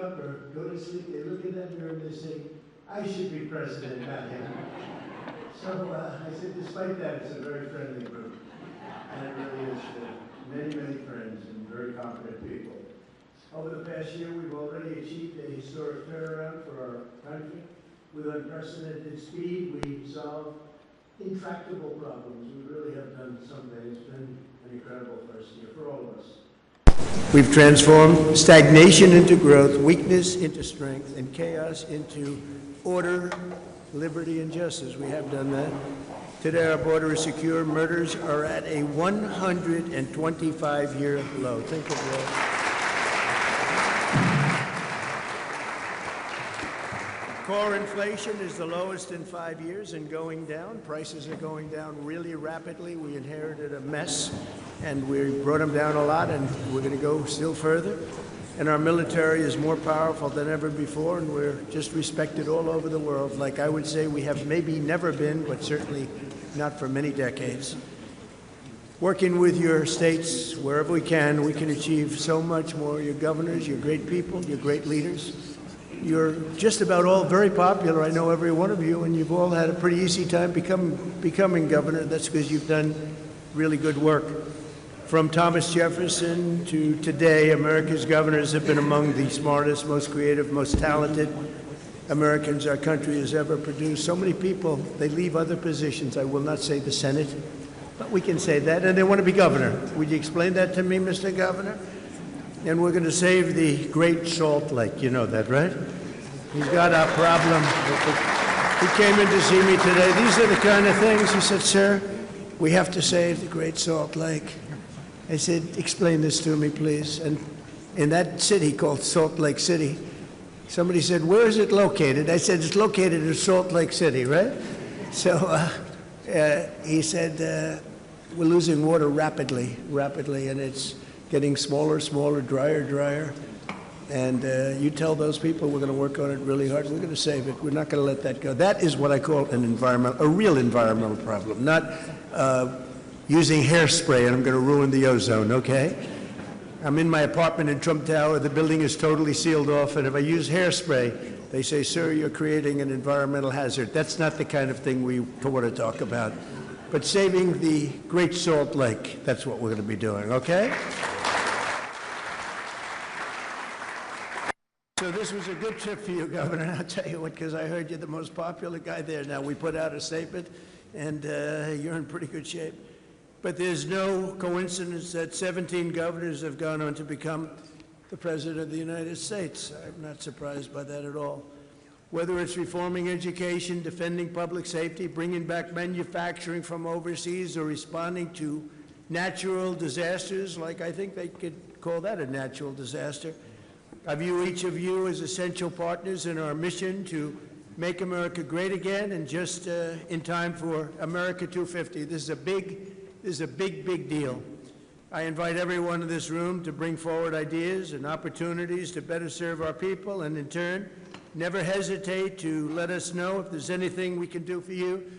up or go to sleep, they look in that mirror and they say, I should be president, not him. So I said, despite that, it's a very friendly group. And it really is many, many friends and very competent people. Over the past year, we've already achieved a historic turnaround for our country. With unprecedented speed, we solve intractable problems. We really have done something. It's been an incredible first year for all of us. We've transformed stagnation into growth, weakness into strength, and chaos into order, liberty, and justice. We have done that. Today, our border is secure. Murders are at a 125-year low. Think of that. Core inflation is the lowest in 5 years and going down. Prices are going down really rapidly. We inherited a mess, and we brought them down a lot, and we're going to go still further. And our military is more powerful than ever before, and we're just respected all over the world. Like I would say, we have maybe never been, but certainly not for many decades. Working with your states, wherever we can achieve so much more. Your governors, you're great people, you're great leaders. You're just about all very popular. I know every one of you, and you've all had a pretty easy time becoming governor. That's because you've done really good work. From Thomas Jefferson to today, America's governors have been among the smartest, most creative, most talented Americans our country has ever produced. So many people, they leave other positions. I will not say the Senate, but we can say that, and they want to be governor. Would you explain that to me, Mr. Governor? And we're going to save the Great Salt Lake. You know that, right? He's got a problem. He came in to see me today. These are the kind of things. He said, sir, we have to save the Great Salt Lake. I said, explain this to me, please. And in that city called Salt Lake City, somebody said, where is it located? I said, it's located in Salt Lake City, right? So he said, we're losing water rapidly, and it's getting smaller, drier. And you tell those people we're going to work on it really hard. We're going to save it. We're not going to let that go. That is what I call a real environmental problem, not using hairspray and I'm going to ruin the ozone, okay? I'm in my apartment in Trump Tower. The building is totally sealed off, and if I use hairspray, they say, sir, you're creating an environmental hazard. That's not the kind of thing we want to talk about. But saving the Great Salt Lake, that's what we're going to be doing, okay? So this was a good trip for you, Governor, and I'll tell you what, because I heard you're the most popular guy there. Now, we put out a statement, and you're in pretty good shape. But there's no coincidence that 17 governors have gone on to become the President of the United States. I'm not surprised by that at all. Whether it's reforming education, defending public safety, bringing back manufacturing from overseas, or responding to natural disasters, like I think they could call that a natural disaster, I view each of you as essential partners in our mission to make America great again, and just in time for America 250. This is a big deal. I invite everyone in this room to bring forward ideas and opportunities to better serve our people, and in turn, never hesitate to let us know if there's anything we can do for you.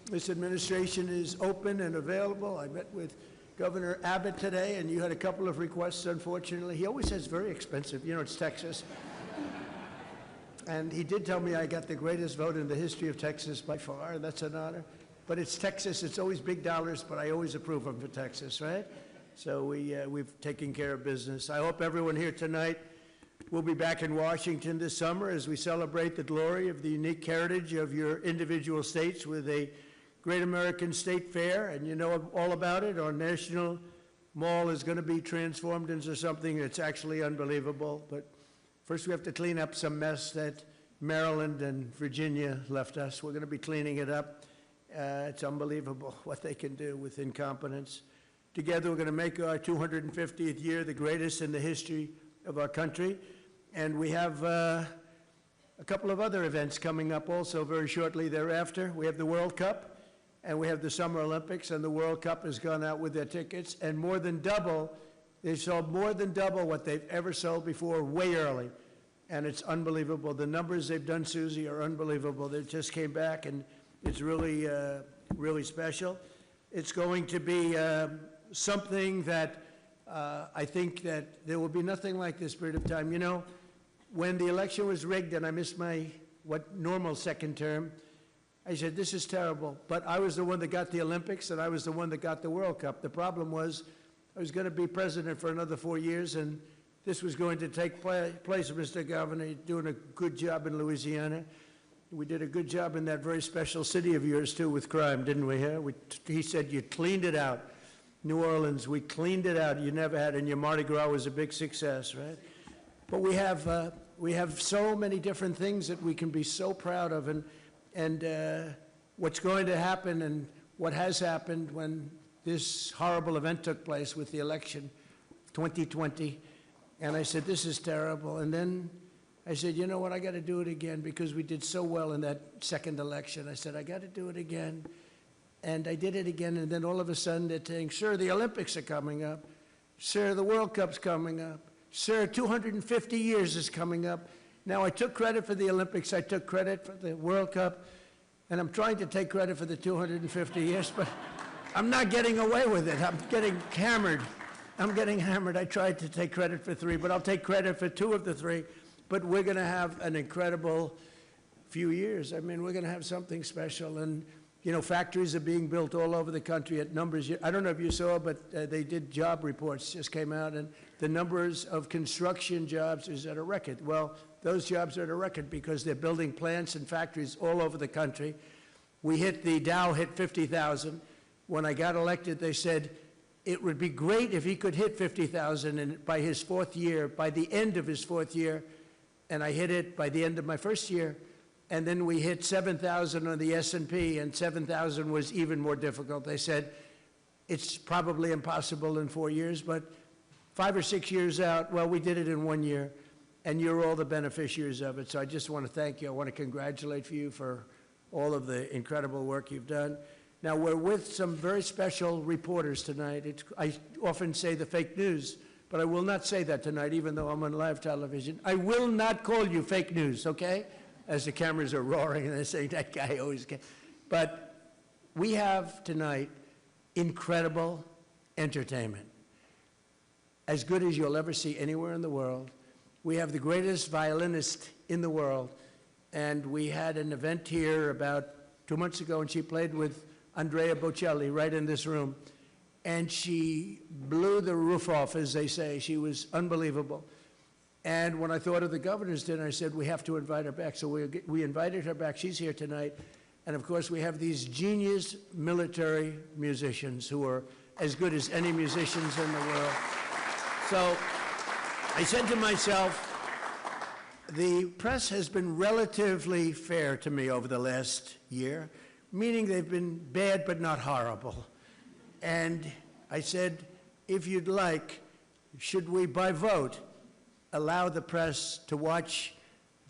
This administration is open and available. I met with Governor Abbott today, and you had a couple of requests, unfortunately. He always says very expensive. You know, it's Texas. And he did tell me I got the greatest vote in the history of Texas by far, and that's an honor. But it's Texas. It's always big dollars, but I always approve them for Texas, right? So we've taken care of business. I hope everyone here tonight will be back in Washington this summer as we celebrate the glory of the unique heritage of your individual states with a Great American State Fair, and you know all about it. Our National Mall is going to be transformed into something that's actually unbelievable. But first we have to clean up some mess that Maryland and Virginia left us. We're going to be cleaning it up. It's unbelievable what they can do with incompetence. Together we're going to make our 250th year the greatest in the history of our country. And we have a couple of other events coming up also very shortly thereafter. We have the World Cup, and we have the Summer Olympics, and the World Cup has gone out with their tickets, and more than double, they've sold more than double what they've ever sold before, way early. And it's unbelievable. The numbers they've done, Susie, are unbelievable. They just came back, and it's really, really special. It's going to be something that I think that there will be nothing like this period of time. You know, when the election was rigged and I missed my normal second term, I said, this is terrible. But I was the one that got the Olympics, and I was the one that got the World Cup. The problem was I was going to be president for another 4 years, and this was going to take place. Mr. Governor, you're doing a good job in Louisiana. We did a good job in that very special city of yours, too, with crime, didn't we? Huh? He said you cleaned it out. New Orleans, we cleaned it out. You never had, and your Mardi Gras was a big success, right? But we have so many different things that we can be so proud of, and what's going to happen and what has happened when this horrible event took place with the election, 2020. And I said, this is terrible. And then I said, you know what, I got to do it again because we did so well in that second election. I said, I got to do it again. And I did it again, and then all of a sudden they're saying, sir, the Olympics are coming up. Sir, the World Cup's coming up. Sir, 250 years is coming up. Now, I took credit for the Olympics, I took credit for the World Cup, and I'm trying to take credit for the 250 years, but I'm not getting away with it. I'm getting hammered. I tried to take credit for 3, but I'll take credit for 2 of the 3. But we're going to have an incredible few years. I mean, we're going to have something special. And, you know, factories are being built all over the country at numbers. I don't know if you saw, but they did job reports, just came out, and the numbers of construction jobs is at a record. Well, those jobs are at a record because they're building plants and factories all over the country. The Dow hit 50,000. When I got elected, they said it would be great if he could hit 50,000 by his 4th year, by the end of his 4th year. And I hit it by the end of my 1st year. And then we hit 7,000 on the S&P, and 7,000 was even more difficult. They said it's probably impossible in 4 years, but 5 or 6 years out, well, we did it in 1 year, and you're all the beneficiaries of it. So I just want to thank you. I want to congratulate you for all of the incredible work you've done. Now, we're with some very special reporters tonight. I often say the fake news, but I will not say that tonight, even though I'm on live television. I will not call you fake news, okay? As the cameras are roaring and they're saying, that guy always can. But we have tonight incredible entertainment, as good as you'll ever see anywhere in the world. We have the greatest violinist in the world, and we had an event here about 2 months ago, and she played with Andrea Bocelli right in this room, and she blew the roof off, as they say. She was unbelievable. And when I thought of the governor's dinner, I said, we have to invite her back. So we invited her back. She's here tonight. And of course, we have these genius military musicians who are as good as any musicians in the world. So I said to myself, the press has been relatively fair to me over the last year, meaning they've been bad but not horrible. And I said, if you'd like, should we, by vote, allow the press to watch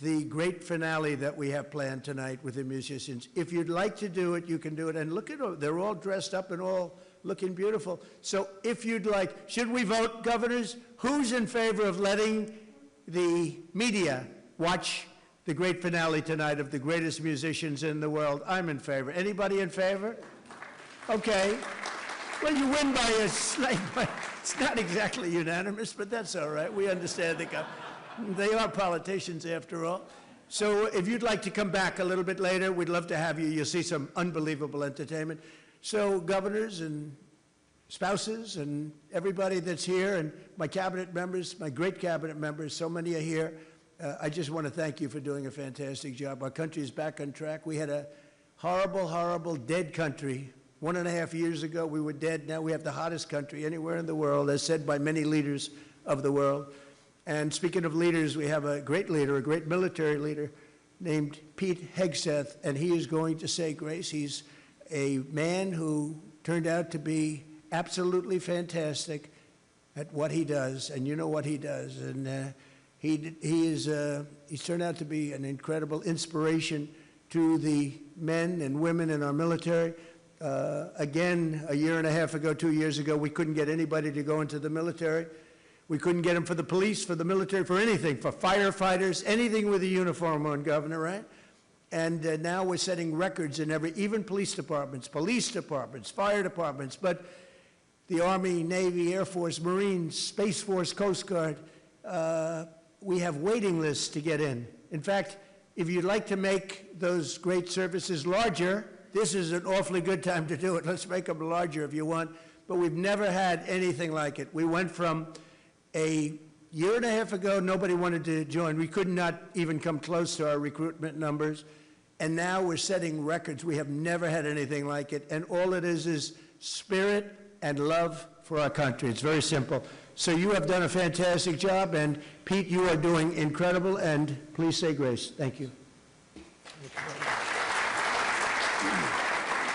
the great finale that we have planned tonight with the musicians? If you'd like to do it, you can do it. And look at them, they're all dressed up and all looking beautiful. So if you'd like, should we vote, governors? Who's in favor of letting the media watch the great finale tonight of the greatest musicians in the world? I'm in favor. Anybody in favor? Okay. Well, you win by a slight, it's not exactly unanimous, but that's all right. We understand they are politicians after all. So if you'd like to come back a little bit later, we'd love to have you. You'll see some unbelievable entertainment. So governors and spouses and everybody that's here, and my cabinet members, my great cabinet members, so many are here. I just want to thank you for doing a fantastic job. Our country is back on track. We had a horrible, horrible dead country. 1.5 years ago, we were dead. Now we have the hottest country anywhere in the world, as said by many leaders of the world. And speaking of leaders, we have a great leader, a great military leader named Pete Hegseth, and he is going to say grace. He's a man who turned out to be absolutely fantastic at what he does, and you know what he does. And he's turned out to be an incredible inspiration to the men and women in our military. Again, 1.5 years ago, 2 years ago, we couldn't get anybody to go into the military. We couldn't get them for the police, for the military, for anything, for firefighters, anything with a uniform on, Governor, right? And now we're setting records in even police departments, fire departments, but the Army, Navy, Air Force, Marines, Space Force, Coast Guard, we have waiting lists to get in. In fact, if you'd like to make those great services larger, this is an awfully good time to do it. Let's make them larger if you want. But we've never had anything like it. We went from a year and a half ago, nobody wanted to join. We could not even come close to our recruitment numbers. And now we're setting records. We have never had anything like it. And all it is spirit and love for our country. It's very simple. So you have done a fantastic job. And Pete, you are doing incredible. And please say grace. Thank you.